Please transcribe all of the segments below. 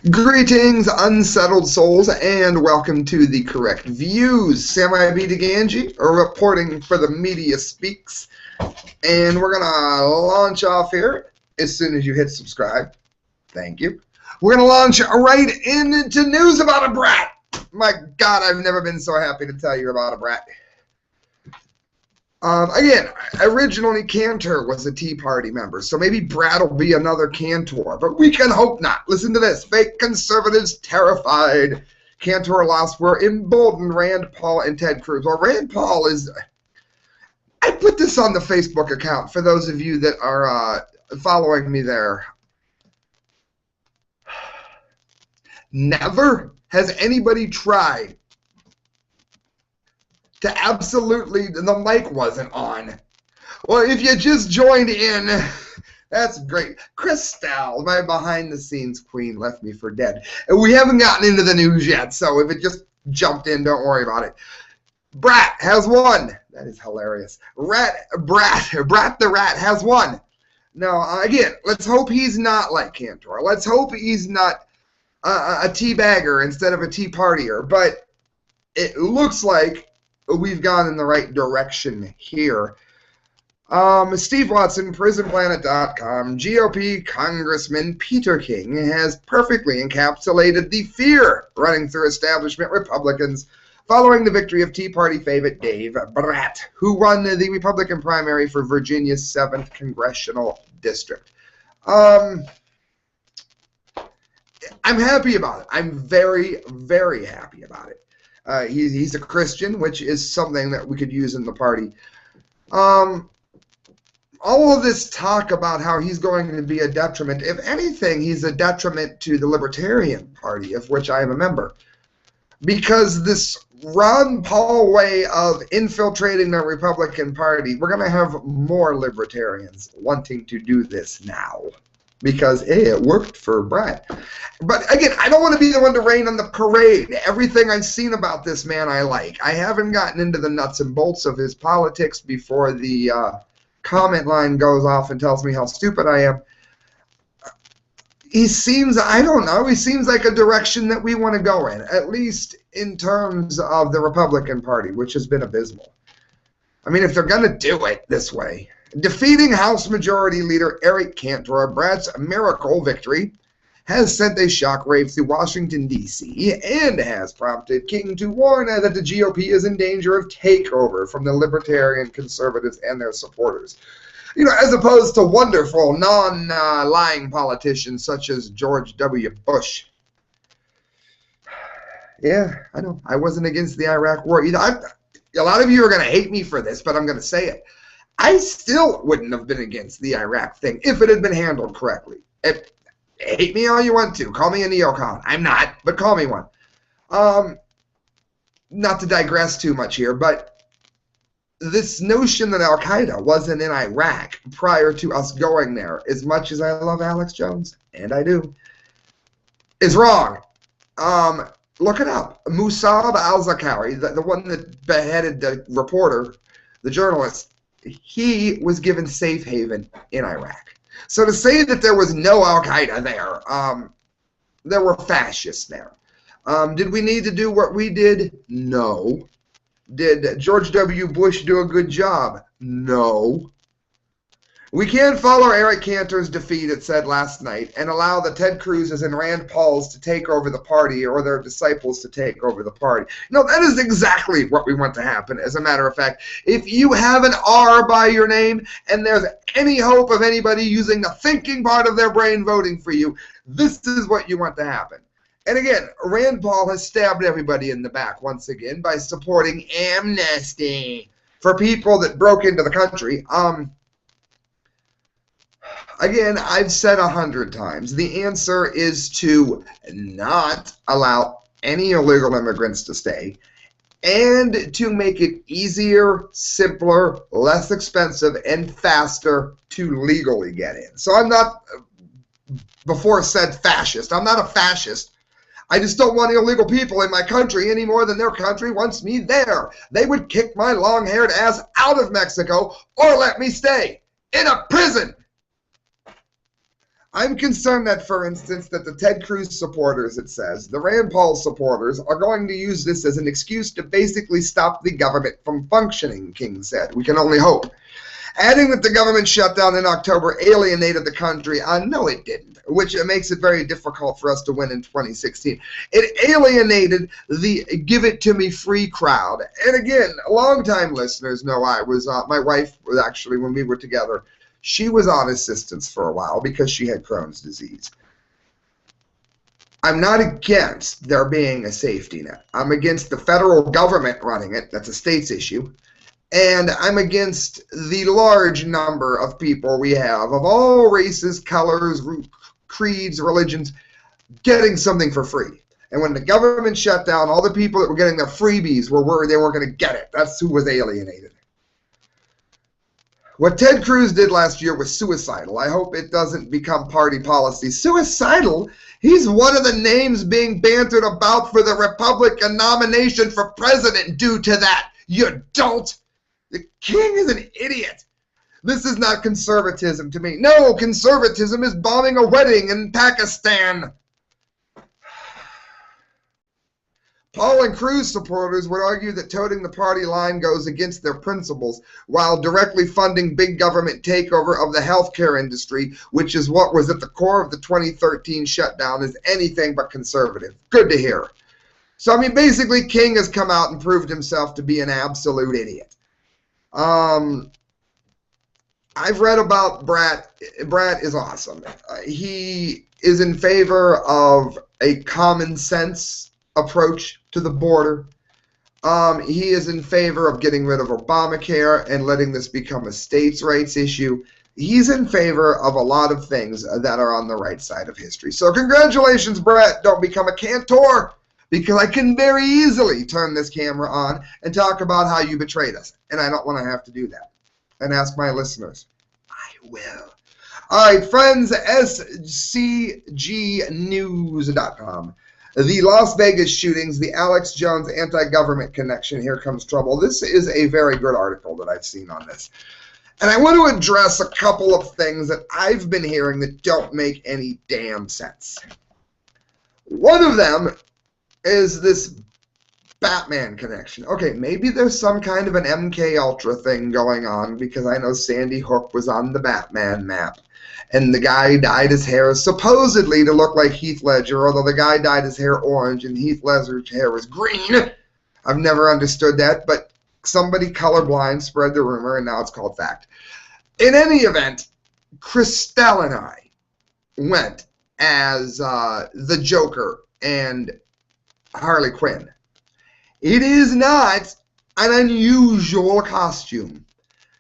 Greetings, unsettled souls, and welcome to the Correct Views. Sami B. DeGangi, reporting for the Media Speaks, and we're going to launch off here as soon as you hit subscribe. Thank you. We're going to launch right into news about a brat. My God, I've never been so happy to tell you about a brat. Again, originally Cantor was a Tea Party member, so maybe Brat will be another Cantor, but we can hope not. Listen to this. Fake conservatives terrified Cantor loss were emboldened Rand Paul and Ted Cruz. Well, Rand Paul is... I put this on the Facebook account for those of you that are following me there. Never has anybody tried to absolutely, the mic wasn't on. Well, if you just joined in, that's great. Christelle, my behind-the-scenes queen, left me for dead. And we haven't gotten into the news yet, so if it just jumped in, don't worry about it. Brat has won. That is hilarious. Brat the Rat has won. Now, again, let's hope he's not like Cantor. Let's hope he's not a tea bagger instead of a tea partier. But it looks like we've gone in the right direction here. Steve Watson, PrisonPlanet.com, GOP Congressman Peter King has perfectly encapsulated the fear running through establishment Republicans following the victory of Tea Party favorite Dave Brat, who won the Republican primary for Virginia's 7th Congressional District. I'm happy about it. I'm very, very happy about it. He's a Christian, which is something that we could use in the party. All of this talk about how he's going to be a detriment, if anything, he's a detriment to the Libertarian Party, of which I am a member. Because this Ron Paul way of infiltrating the Republican Party, we're going to have more libertarians wanting to do this now. Because, hey, it worked for Brat. But, again, I don't want to be the one to rain on the parade. Everything I've seen about this man I like. I haven't gotten into the nuts and bolts of his politics before the comment line goes off and tells me how stupid I am. He seems, I don't know, he seems like a direction that we want to go in, at least in terms of the Republican Party, which has been abysmal. I mean, if they're going to do it this way. Defeating House Majority Leader Eric Cantor, Brat's miracle victory has sent a shockwave through Washington, D.C., and has prompted King to warn that the GOP is in danger of takeover from the libertarian conservatives and their supporters. You know, as opposed to wonderful, non-lying politicians such as George W. Bush. Yeah, I know. I wasn't against the Iraq War either. A lot of you are going to hate me for this, but I'm going to say it. I still wouldn't have been against the Iraq thing if it had been handled correctly. Hate me all you want to. Call me a neocon. I'm not, but call me one. Not to digress too much here, but this notion that Al-Qaeda wasn't in Iraq prior to us going there, as much as I love Alex Jones, and I do, is wrong. Look it up. Musab al-Zarqawi, the one that beheaded the reporter, the journalist, he was given safe haven in Iraq. So to say that there was no Al-Qaeda there were fascists there. Did we need to do what we did? No. Did George W. Bush do a good job? No. We can't follow Eric Cantor's defeat, it said last night, and allow the Ted Cruz's and Rand Pauls to take over the party or their disciples to take over the party. No, that is exactly what we want to happen, as a matter of fact. If you have an R by your name and there's any hope of anybody using the thinking part of their brain voting for you, this is what you want to happen. And again, Rand Paul has stabbed everybody in the back once again by supporting amnesty for people that broke into the country. Again, I've said 100 times, the answer is to not allow any illegal immigrants to stay and to make it easier, simpler, less expensive, and faster to legally get in. So I'm not, before said fascist, I'm not a fascist. I just don't want illegal people in my country any more than their country wants me there. They would kick my long-haired ass out of Mexico or let me stay in a prison. I'm concerned that, for instance, that the Ted Cruz supporters, it says, the Rand Paul supporters, are going to use this as an excuse to basically stop the government from functioning, King said. We can only hope. Adding that the government shutdown in October alienated the country. No, it didn't, which makes it very difficult for us to win in 2016. It alienated the give it to me free crowd. And again, longtime listeners know I was, my wife was actually, when we were together, she was on assistance for a while because she had Crohn's disease. I'm not against there being a safety net. I'm against the federal government running it. That's a state's issue. And I'm against the large number of people we have of all races, colors, creeds, religions, getting something for free. And when the government shut down, all the people that were getting their freebies were worried they weren't going to get it. That's who was alienated. What Ted Cruz did last year was suicidal. I hope it doesn't become party policy. Suicidal? He's one of the names being bantered about for the Republican nomination for president due to that. You don't. The king is an idiot. This is not conservatism to me. No, conservatism is bombing a wedding in Pakistan. Paul and Cruz supporters would argue that toting the party line goes against their principles, while directly funding big government takeover of the healthcare industry, which is what was at the core of the 2013 shutdown, is anything but conservative. Good to hear. So, I mean, basically, King has come out and proved himself to be an absolute idiot. I've read about Brat. Brat is awesome. He is in favor of a common sense approach to the border. He is in favor of getting rid of Obamacare and letting this become a states' rights issue. He's in favor of a lot of things that are on the right side of history. So congratulations, Brat. Don't become a cantor, because I can very easily turn this camera on and talk about how you betrayed us. And I don't want to have to do that. And ask my listeners. I will. All right, friends, scgnews.com. The Las Vegas shootings, the Alex Jones anti-government connection, here comes trouble. This is a very good article that I've seen on this. And I want to address a couple of things that I've been hearing that don't make any damn sense. One of them is this Batman connection. Okay, maybe there's some kind of an MK Ultra thing going on, because I know Sandy Hook was on the Batman map. And the guy dyed his hair supposedly to look like Heath Ledger, although the guy dyed his hair orange and Heath Ledger's hair was green. I've never understood that, but somebody colorblind spread the rumor, and now it's called fact. In any event, Christelle and I went as the Joker and Harley Quinn. It is not an unusual costume.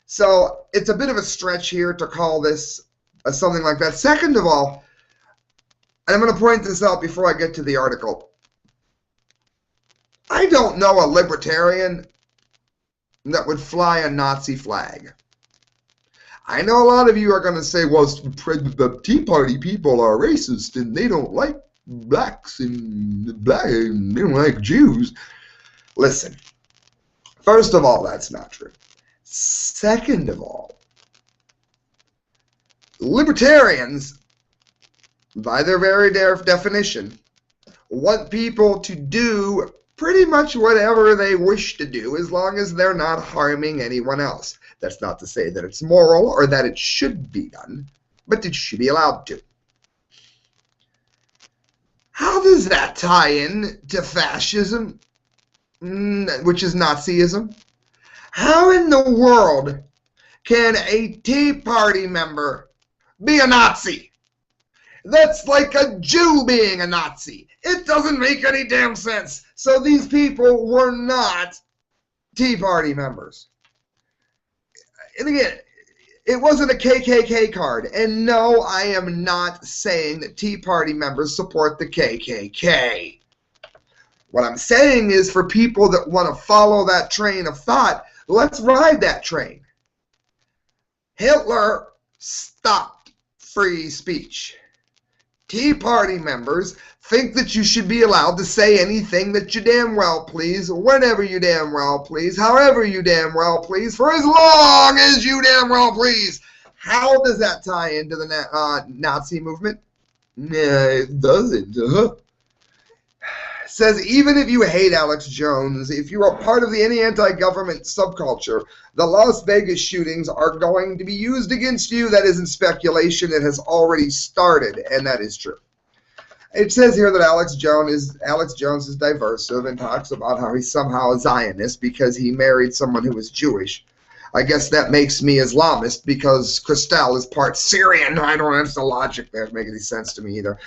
So it's a bit of a stretch here to call this something like that. Second of all, and I'm going to point this out before I get to the article, I don't know a libertarian that would fly a Nazi flag. I know a lot of you are going to say, well, the Tea Party people are racist and they don't like blacks and they don't like Jews. Listen, first of all, that's not true. Second of all, libertarians, by their very definition, want people to do pretty much whatever they wish to do as long as they're not harming anyone else. That's not to say that it's moral or that it should be done, but it should be allowed to. How does that tie in to fascism, which is Nazism? How in the world can a Tea Party member be a Nazi? That's like a Jew being a Nazi. It doesn't make any damn sense. So these people were not Tea Party members. And again, it wasn't a KKK card. And no, I am not saying that Tea Party members support the KKK. What I'm saying is, for people that want to follow that train of thought, let's ride that train. Hitler stopped free speech. Tea Party members think that you should be allowed to say anything that you damn well please, whenever you damn well please, however you damn well please, for as long as you damn well please. How does that tie into the Nazi movement? It doesn't. Says, even if you hate Alex Jones, if you are part of any anti-government subculture, the Las Vegas shootings are going to be used against you. That isn't speculation. It has already started, and that is true. It says here that Alex Jones is diversive and talks about how he's somehow a Zionist because he married someone who was Jewish. I guess that makes me Islamist because Christelle is part Syrian. I don't know, that's the logic there. Doesn't make any sense to me either.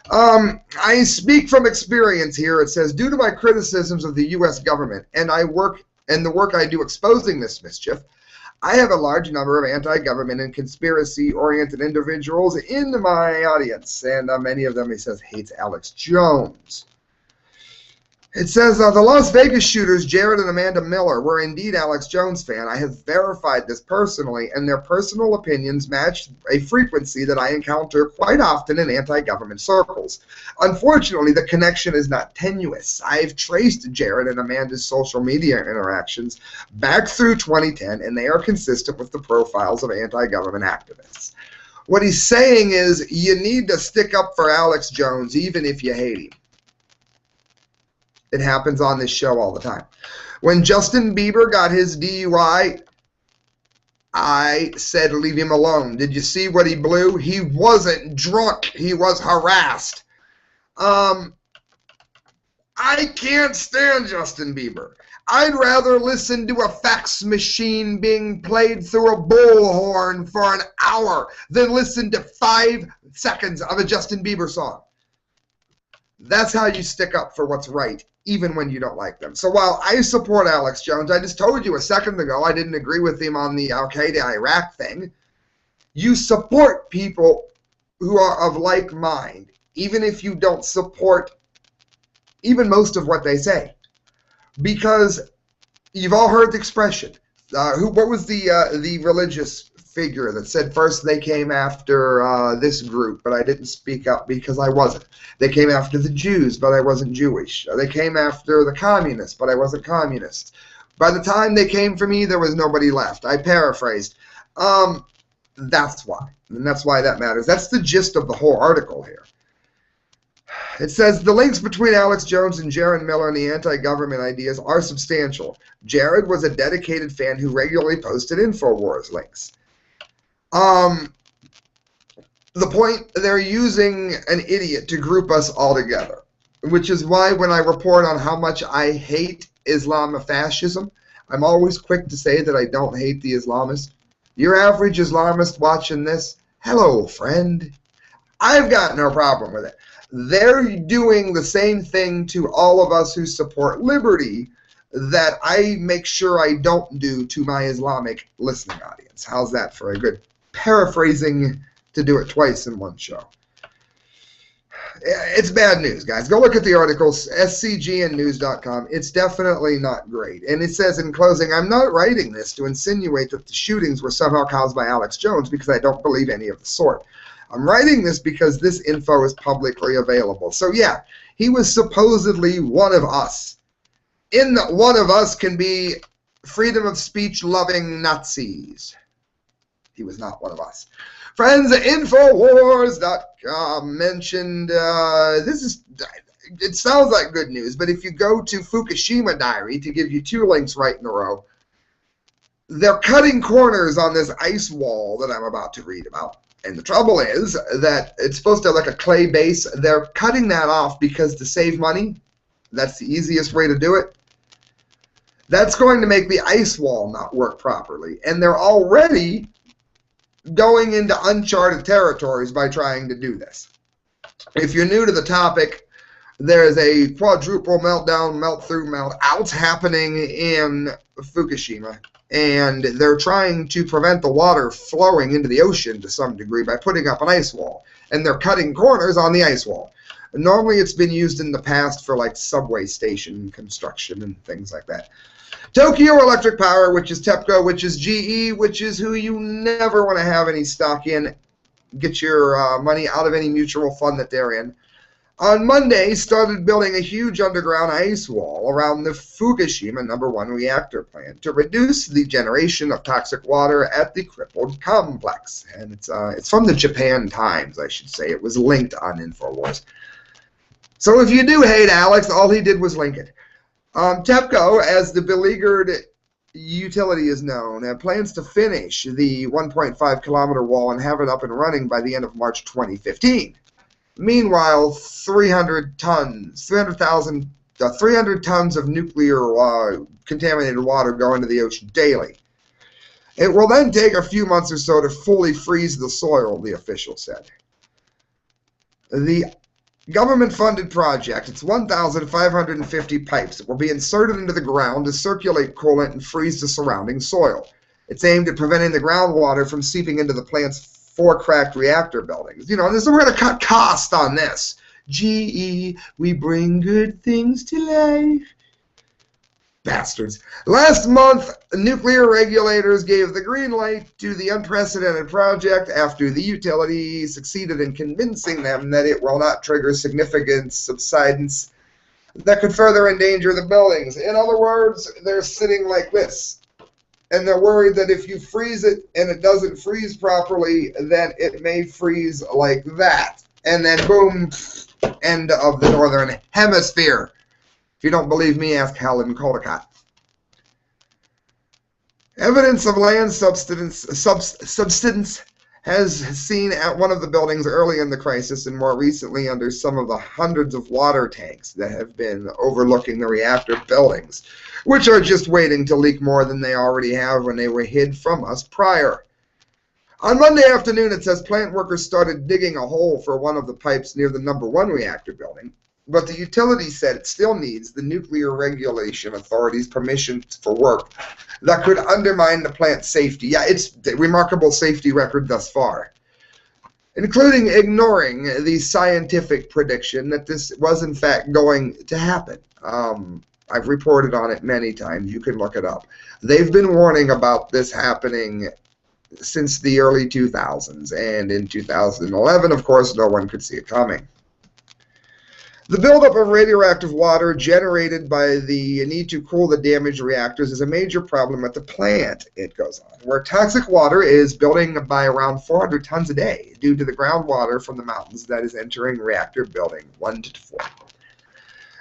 I speak from experience here. It says, due to my criticisms of the U.S. government and the work I do exposing this mischief, I have a large number of anti-government and conspiracy-oriented individuals in my audience, and many of them, he says, hates Alex Jones. It says, the Las Vegas shooters, Jared and Amanda Miller, were indeed Alex Jones fans. I have verified this personally, and their personal opinions match a frequency that I encounter quite often in anti-government circles. Unfortunately, the connection is not tenuous. I've traced Jared and Amanda's social media interactions back through 2010, and they are consistent with the profiles of anti-government activists. What he's saying is you need to stick up for Alex Jones even if you hate him. It happens on this show all the time. When Justin Bieber got his DUI, I said leave him alone. Did you see what he blew? He wasn't drunk. He was harassed. I can't stand Justin Bieber. I'd rather listen to a fax machine being played through a bullhorn for an hour than listen to 5 seconds of a Justin Bieber song. That's how you stick up for what's right, even when you don't like them. So while I support Alex Jones, I just told you a second ago I didn't agree with him on the Al-Qaeda Iraq thing. You support people who are of like mind, even if you don't support even most of what they say. Because you've all heard the expression. What was the religious figure that said first they came after this group, but I didn't speak up because I wasn't. They came after the Jews, but I wasn't Jewish. They came after the communists, but I wasn't communist. By the time they came for me, there was nobody left. I paraphrased. That's why. And that's why that matters. That's the gist of the whole article here. It says the links between Alex Jones and Jared Miller and the anti-government ideas are substantial. Jared was a dedicated fan who regularly posted InfoWars links. The point, they're using an idiot to group us all together, which is why when I report on how much I hate Islamofascism, I'm always quick to say that I don't hate the Islamists. Your average Islamist watching this, hello, friend. I've got no problem with it. They're doing the same thing to all of us who support liberty that I make sure I don't do to my Islamic listening audience. How's that for a good paraphrasing to do it twice in one show? It's bad news, guys. Go look at the articles, scgnnews.com. It's definitely not great. And it says in closing, I'm not writing this to insinuate that the shootings were somehow caused by Alex Jones because I don't believe any of the sort. I'm writing this because this info is publicly available. So yeah, he was supposedly one of us. In that one of us can be freedom of speech loving Nazis. He was not one of us. Friends, Infowars.com mentioned, it sounds like good news, but if you go to Fukushima Diary, to give you 2 links right in a row, they're cutting corners on this ice wall that I'm about to read about. And the trouble is that it's supposed to have like a clay base. They're cutting that off because to save money, that's the easiest way to do it. That's going to make the ice wall not work properly. And they're already going into uncharted territories by trying to do this. If you're new to the topic, there's a quadruple meltdown, melt-through, melt-out happening in Fukushima. And they're trying to prevent the water flowing into the ocean to some degree by putting up an ice wall. And they're cutting corners on the ice wall. Normally it's been used in the past for like subway station construction and things like that. Tokyo Electric Power, which is TEPCO, which is GE, which is who you never want to have any stock in. Get your money out of any mutual fund that they're in. On Monday, started building a huge underground ice wall around the Fukushima #1 reactor plant to reduce the generation of toxic water at the crippled complex. And it's from the Japan Times, I should say. It was linked on InfoWars. So if you do hate Alex, all he did was link it. TEPCO, as the beleaguered utility is known, plans to finish the 1.5-kilometer wall and have it up and running by the end of March 2015. Meanwhile, 300 tons of nuclear contaminated water go into the ocean daily. It will then take a few months or so to fully freeze the soil, the official said. The government-funded project, it's 1,550 pipes that will be inserted into the ground to circulate coolant and freeze the surrounding soil. It's aimed at preventing the groundwater from seeping into the plant's 4 cracked reactor buildings. You know, we're going to cut cost on this. GE, we bring good things to life. Bastards. Last month, nuclear regulators gave the green light to the unprecedented project after the utility succeeded in convincing them that it will not trigger significant subsidence that could further endanger the buildings. In other words, they're sitting like this. And they're worried that if you freeze it and it doesn't freeze properly, then it may freeze like that. And then boom, end of the Northern Hemisphere. If you don't believe me, ask Helen Caldecott. Evidence of land subsidence has seen at one of the buildings early in the crisis and more recently under some of the hundreds of water tanks that have been overlooking the reactor buildings, which are just waiting to leak more than they already have when they were hid from us prior. On Monday afternoon, it says plant workers started digging a hole for one of the pipes near the #1 reactor building, but the utility said it still needs the Nuclear Regulation Authority's permission for work that could undermine the plant's safety. Yeah, it's a remarkable safety record thus far, including ignoring the scientific prediction that this was in fact going to happen. I've reported on it many times. You can look it up. They've been warning about this happening since the early 2000s, and in 2011, of course, no one could see it coming. The buildup of radioactive water generated by the need to cool the damaged reactors is a major problem at the plant, it goes on, where toxic water is building by around 400 tons a day due to the groundwater from the mountains that is entering reactor building 1 to 4.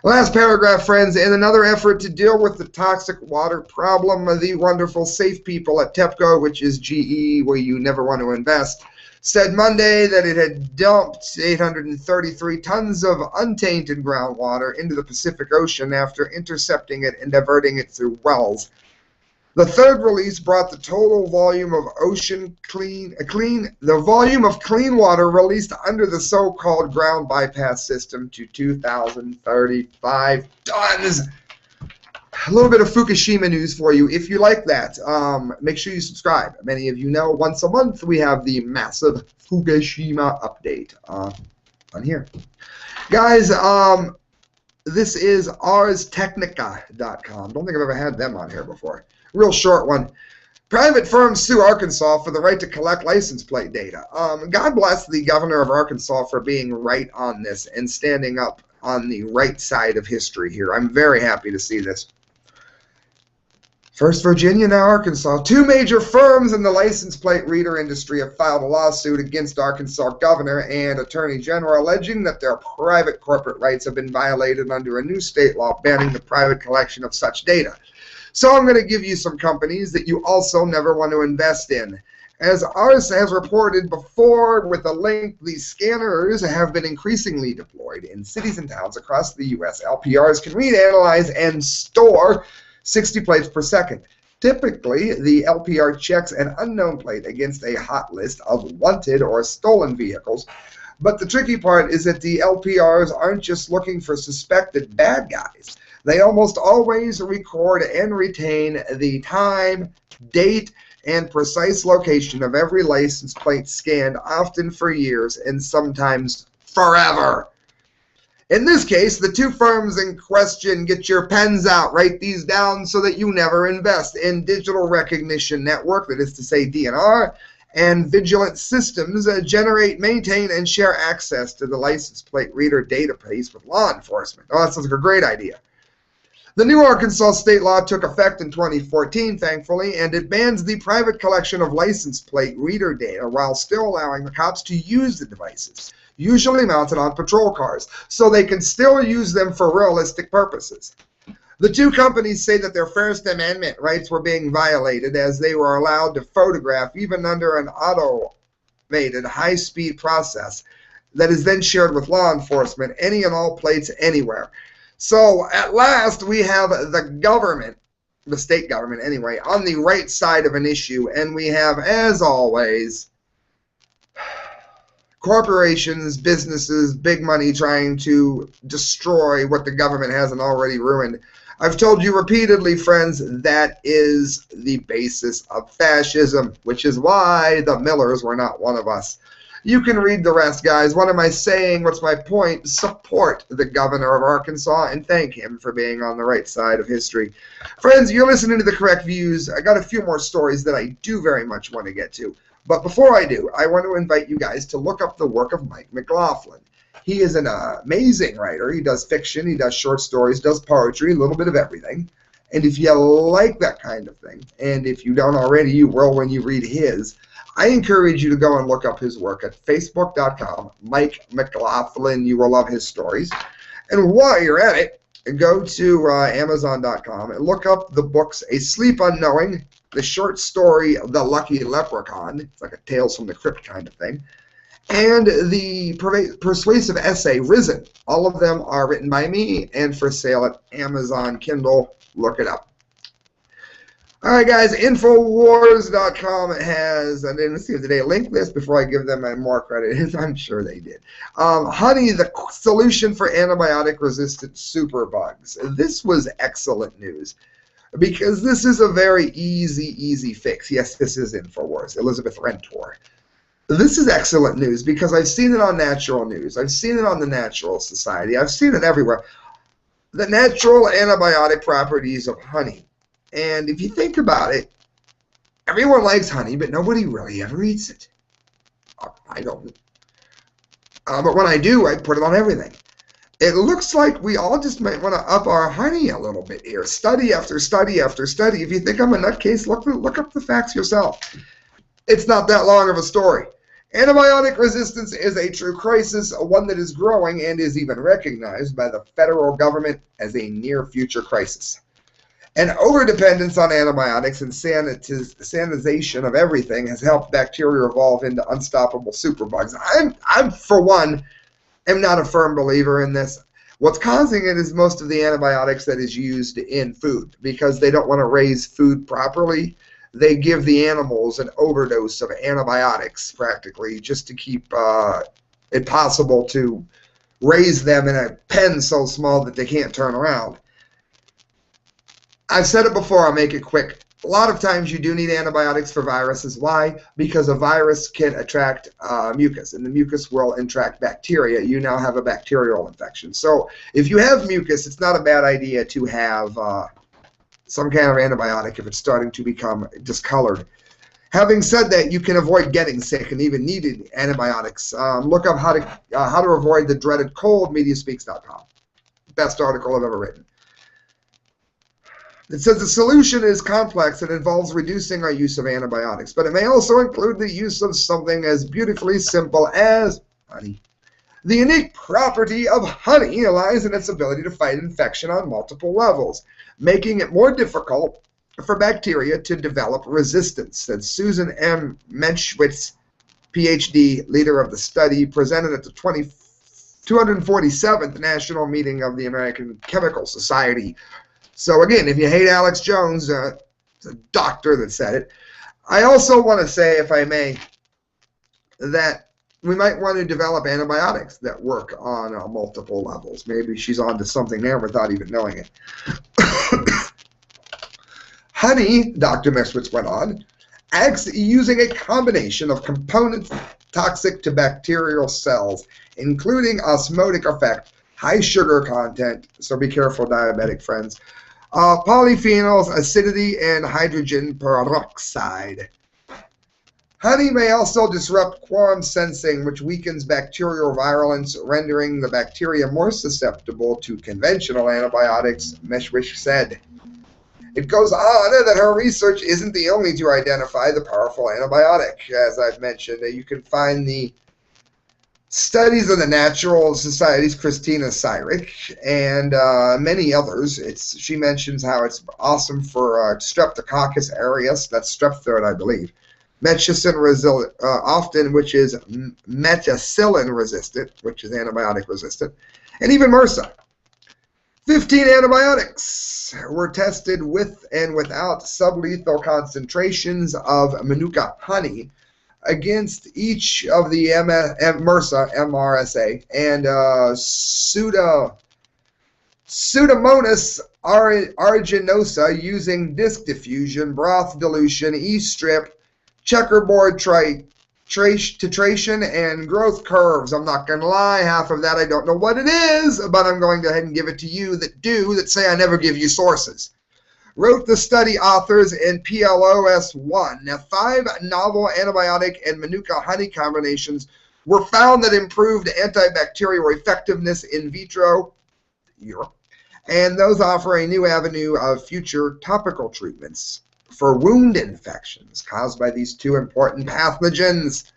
Last paragraph, friends. In another effort to deal with the toxic water problem, the wonderful safe people at TEPCO, which is GE, where you never want to invest, said Monday that it had dumped 833 tons of untainted groundwater into the Pacific Ocean after intercepting it and diverting it through wells. The third release brought the total volume of clean water released under the so-called ground bypass system to 2,035 tons. A little bit of Fukushima news for you. If you like that, make sure you subscribe. Many of you know once a month we have the massive Fukushima update on here. Guys, this is ArsTechnica.com. Don't think I've ever had them on here before. Real short one. Private firms sue Arkansas for the right to collect license plate data. God bless the governor of Arkansas for being right on this and standing up on the right side of history here. I'm very happy to see this. First Virginia, now Arkansas. 2 major firms in the license plate reader industry have filed a lawsuit against Arkansas governor and attorney general alleging that their private corporate rights have been violated under a new state law banning the private collection of such data. So I'm going to give you some companies that you also never want to invest in. As Ars has reported before with a link, these scanners have been increasingly deployed in cities and towns across the U.S. LPRs can read, analyze, and store 60 plates per second. Typically, the LPR checks an unknown plate against a hot list of wanted or stolen vehicles. But the tricky part is that the LPRs aren't just looking for suspected bad guys. They almost always record and retain the time, date, and precise location of every license plate scanned, often for years and sometimes forever. In this case, the 2 firms in question, get your pens out, write these down so that you never invest in Digital Recognition Network, that is to say DNR, and vigilant systems generate, maintain, and share access to the license plate reader database with law enforcement. Oh, that sounds like a great idea. The new Arkansas state law took effect in 2014, thankfully, and it bans the private collection of license plate reader data while still allowing the cops to use the devices, usually mounted on patrol cars, so they can still use them for realistic purposes. The two companies say that their First Amendment rights were being violated as they were allowed to photograph even under an automated high-speed process that is then shared with law enforcement, any and all plates anywhere. So at last we have the government, the state government anyway, on the right side of an issue, and we have, as always, corporations, businesses, big money trying to destroy what the government hasn't already ruined. I've told you repeatedly, friends, that is the basis of fascism, which is why the Millers were not one of us. You can read the rest, guys. What am I saying? What's my point? Support the governor of Arkansas and thank him for being on the right side of history. Friends, you're listening to The Correct Views. I got a few more stories that I do very much want to get to. But before I do, I want to invite you guys to look up the work of Mike McLaughlin. He is an amazing writer. He does fiction, he does short stories, does poetry, a little bit of everything. And if you like that kind of thing, and if you don't already, you will when you read his, I encourage you to go and look up his work at facebook.com, Mike McLaughlin. You will love his stories. And while you're at it, go to amazon.com and look up the books A Sleep Unknowing, the short story The Lucky Leprechaun. It's like a Tales from the Crypt kind of thing. And the persuasive essay Risen. All of them are written by me and for sale at Amazon Kindle. Look it up. All right, guys, Infowars.com has, I didn't see if they linked this before I give them more credit. I'm sure they did. Honey, the solution for antibiotic-resistant superbugs. This was excellent news because this is a very easy fix. Yes, this is Infowars, Elizabeth Rentor. This is excellent news because I've seen it on Natural News. I've seen it on the Natural Society. I've seen it everywhere. The natural antibiotic properties of honey. And if you think about it, everyone likes honey, but nobody really ever eats it. I don't. But when I do, I put it on everything. It looks like we all just might want to up our honey a little bit here. Study after study after study. If you think I'm a nutcase, look up the facts yourself. It's not that long of a story. Antibiotic resistance is a true crisis, one that is growing and is even recognized by the federal government as a near-future crisis. And overdependence on antibiotics and sanitization of everything has helped bacteria evolve into unstoppable superbugs. I'm for one, am not a firm believer in this. What's causing it is most of the antibiotics that is used in food because they don't want to raise food properly. They give the animals an overdose of antibiotics practically just to keep it possible to raise them in a pen so small that they can't turn around. I've said it before, I'll make it quick. A lot of times you do need antibiotics for viruses. Why? Because a virus can attract mucus, and the mucus will attract bacteria. You now have a bacterial infection. So if you have mucus, it's not a bad idea to have some kind of antibiotic if it's starting to become discolored. Having said that, you can avoid getting sick and even needed antibiotics. Look up how to avoid the dreaded cold, mediaspeaks.com. Best article I've ever written. It says the solution is complex and involves reducing our use of antibiotics, but it may also include the use of something as beautifully simple as honey. The unique property of honey lies in its ability to fight infection on multiple levels, making it more difficult for bacteria to develop resistance, said Susan M. Menschwitz, PhD, leader of the study, presented at the 247th National Meeting of the American Chemical Society. So again, if you hate Alex Jones, it's a doctor that said it. I also want to say, if I may, that we might want to develop antibiotics that work on multiple levels. Maybe she's on to something there without even knowing it. Honey, Dr. Meschwitz went on, acts using a combination of components toxic to bacterial cells, including osmotic effect, high sugar content, so be careful, diabetic friends, polyphenols, acidity, and hydrogen peroxide. Honey may also disrupt quorum sensing, which weakens bacterial virulence, rendering the bacteria more susceptible to conventional antibiotics, Meshwish said. It goes on that her research isn't the only to identify the powerful antibiotic. As I've mentioned, you can find the studies of the Natural Society's Christina Cyrick and many others. She mentions how it's awesome for Streptococcus aureus, that's strep throat, I believe. Methicillin often, which is methicillin resistant, which is antibiotic resistant, and even MRSA. 15 antibiotics were tested with and without sublethal concentrations of Manuka honey against each of the MRSA, MRSA, and Pseudomonas aeruginosa using disc diffusion, broth dilution, E-strip, checkerboard titration, and growth curves. I'm not going to lie, half of that I don't know what it is, but I'm going to go ahead and give it to you that say I never give you sources. Wrote the study authors in PLOS1. Now, 5 novel antibiotic and Manuka honey combinations were found that improved antibacterial effectiveness in vitro, and those offer a new avenue of future topical treatments for wound infections caused by these 2 important pathogens.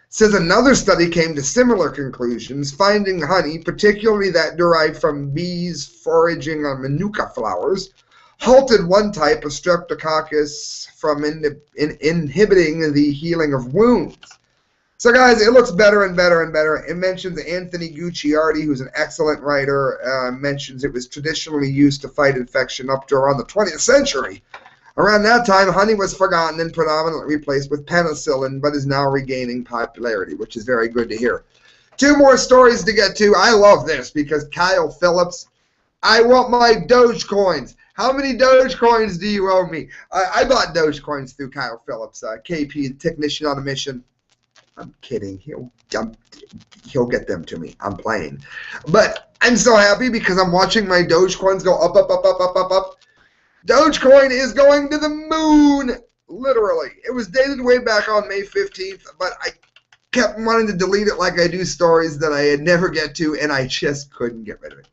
Says another study came to similar conclusions, finding honey, particularly that derived from bees foraging on Manuka flowers, halted one type of Streptococcus from inhibiting the healing of wounds. So, guys, it looks better and better and better. It mentions Anthony Gucciardi, who's an excellent writer, mentions it was traditionally used to fight infection up to around the 20th century. Around that time, honey was forgotten and predominantly replaced with penicillin, but is now regaining popularity, which is very good to hear. 2 more stories to get to. I love this because Kyle Phillips, I want my Dogecoins. How many Dogecoins do you owe me? I bought Dogecoins through Kyle Phillips, KP, technician on a mission. I'm kidding. He'll get them to me. I'm playing. But I'm so happy because I'm watching my Dogecoins go up, up, up, up, up, up, up. Dogecoin is going to the moon, literally. It was dated way back on May 15th, but I kept wanting to delete it like I do stories that I never get to, and I just couldn't get rid of it.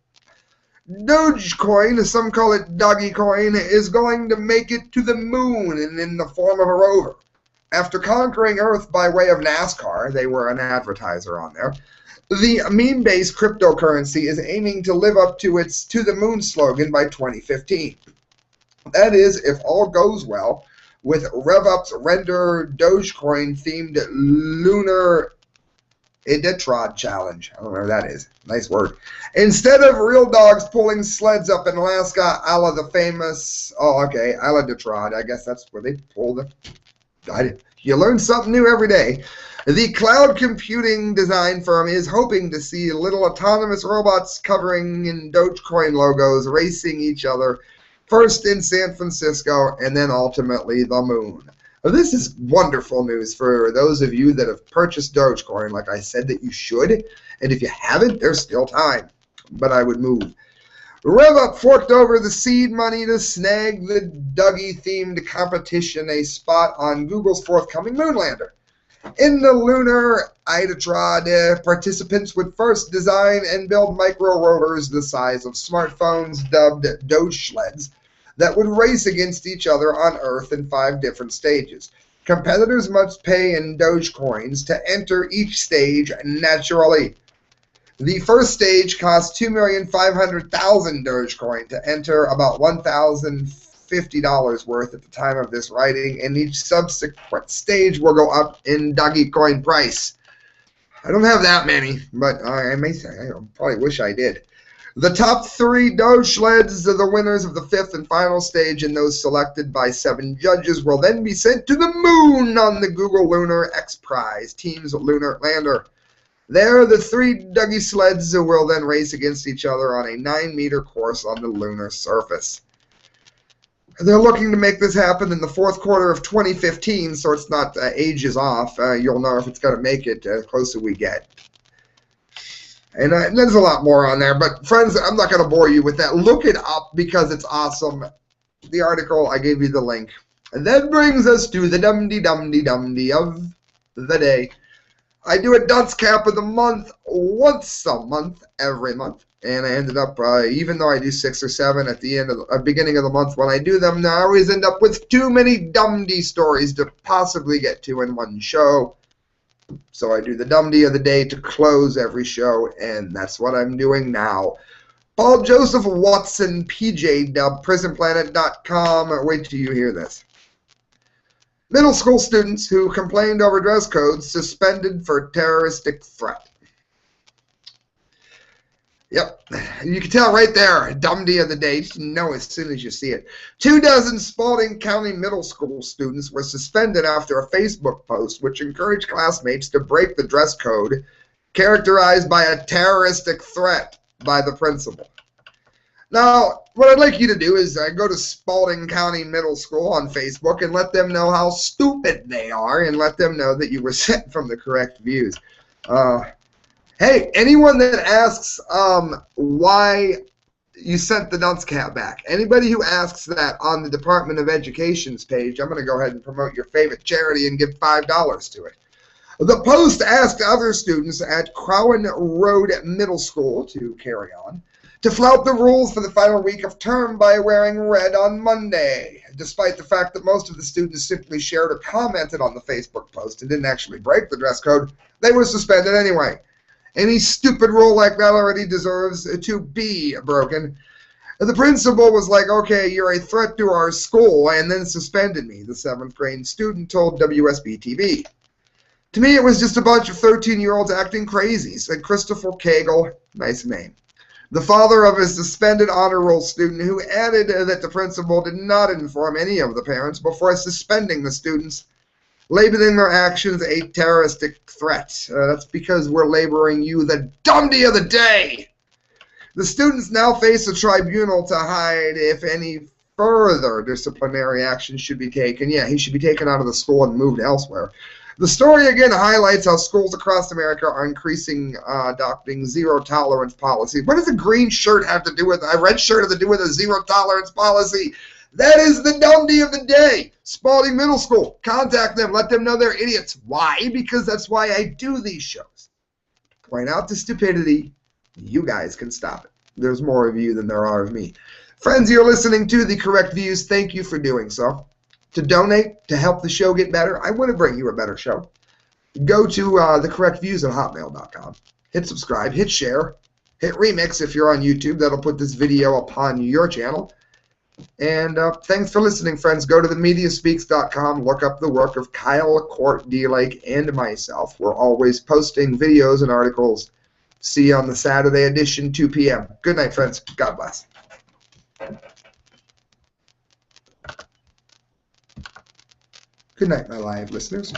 Dogecoin, some call it Dogecoin, is going to make it to the moon and in the form of a rover. After conquering Earth by way of NASCAR, they were an advertiser on there, the meme-based cryptocurrency is aiming to live up to its To the Moon slogan by 2015. That is, if all goes well, with RevUp's render Dogecoin-themed Lunar Iditarod Challenge. I don't know what that is. Nice word. Instead of real dogs pulling sleds up in Alaska, a la the famous, a la Iditarod. I guess that's where they pull the... You learn something new every day. The cloud computing design firm is hoping to see little autonomous robots covering in Dogecoin logos racing each other, first in San Francisco and then ultimately the moon. This is wonderful news for those of you that have purchased Dogecoin, like I said that you should. And if you haven't, there's still time. But I would move. RevUp forked over the seed money to snag the Dougie-themed competition a spot on Google's forthcoming Moonlander. In the Lunar Iditarod, participants would first design and build micro-rotors the size of smartphones dubbed Doge sleds that would race against each other on Earth in 5 different stages. Competitors must pay in Dogecoins to enter each stage naturally. The first stage costs 2,500,000 Dogecoin to enter, about $1,050 worth at the time of this writing, and each subsequent stage will go up in Dogecoin price. I don't have that many, but I may say I probably wish I did. The top 3 Doge sleds are the winners of the 5th and final stage, and those selected by 7 judges will then be sent to the moon on the Google Lunar X Prize Team's Lunar Lander. There, the 3 Dougie sleds will then race against each other on a 9-meter course on the lunar surface. They're looking to make this happen in the 4th quarter of 2015, so it's not ages off. You'll know if it's going to make it the closer we get. And there's a lot more on there, but friends, I'm not going to bore you with that. Look it up because it's awesome. The article, I gave you the link. And that brings us to the dumbdee of the day. I do a dunce cap of the month once a month, every month. And I ended up, even though I do 6 or 7 at the end of the beginning of the month when I do them, I always end up with too many dumbdee stories to possibly get to in one show. So I do the dumbdee of the day to close every show, and that's what I'm doing now. Paul Joseph Watson, PJ Dub, PrisonPlanet.com. Wait till you hear this. Middle school students who complained over dress codes suspended for terroristic threat. Yep, you can tell right there, dumbdee of the day. You know as soon as you see it. 24 Spalding County middle school students were suspended after a Facebook post which encouraged classmates to break the dress code, characterized by a terroristic threat by the principal. Now, what I'd like you to do is go to Spalding County Middle School on Facebook and let them know how stupid they are and let them know that you were sent from the correct views. Hey, anyone that asks why you sent the dunce cap back, anybody who asks that on the Department of Education's page, I'm going to go ahead and promote your favorite charity and give $5 to it. The post asked other students at Crowan Road Middle School to carry on, to flout the rules for the final week of term by wearing red on Monday. Despite the fact that most of the students simply shared or commented on the Facebook post and didn't actually break the dress code, they were suspended anyway. Any stupid rule like that already deserves to be broken. The principal was like, okay, you're a threat to our school, and then suspended me, the 7th grade student told WSB-TV. To me, it was just a bunch of 13-year-olds acting crazy, said Christopher Cagle, nice name, the father of a suspended honor roll student, who added that the principal did not inform any of the parents before suspending the students, labeling their actions a terroristic threat. That's because we're labeling you the dumbdee of the day. The students now face a tribunal to hide if any further disciplinary action should be taken. Yeah, he should be taken out of the school and moved elsewhere. The story again highlights how schools across America are increasing adopting zero-tolerance policy. What does a green shirt have to do with a red shirt have to do with a zero-tolerance policy? That is the dumbdee of the day. Spalding Middle School. Contact them. Let them know they're idiots. Why? Because that's why I do these shows. Point out the stupidity. You guys can stop it. There's more of you than there are of me. Friends, you're listening to The Correct Views. Thank you for doing so. To donate, to help the show get better, I want to bring you a better show. Go to thecorrectviews@hotmail.com. Hit subscribe, hit share, hit remix if you're on YouTube. That'll put this video upon your channel. And thanks for listening, friends. Go to themediaspeaks.com. Look up the work of Kyle Court D. Lake and myself. We're always posting videos and articles. See you on the Saturday edition, 2 p.m. Good night, friends. God bless. Good night, my live listeners.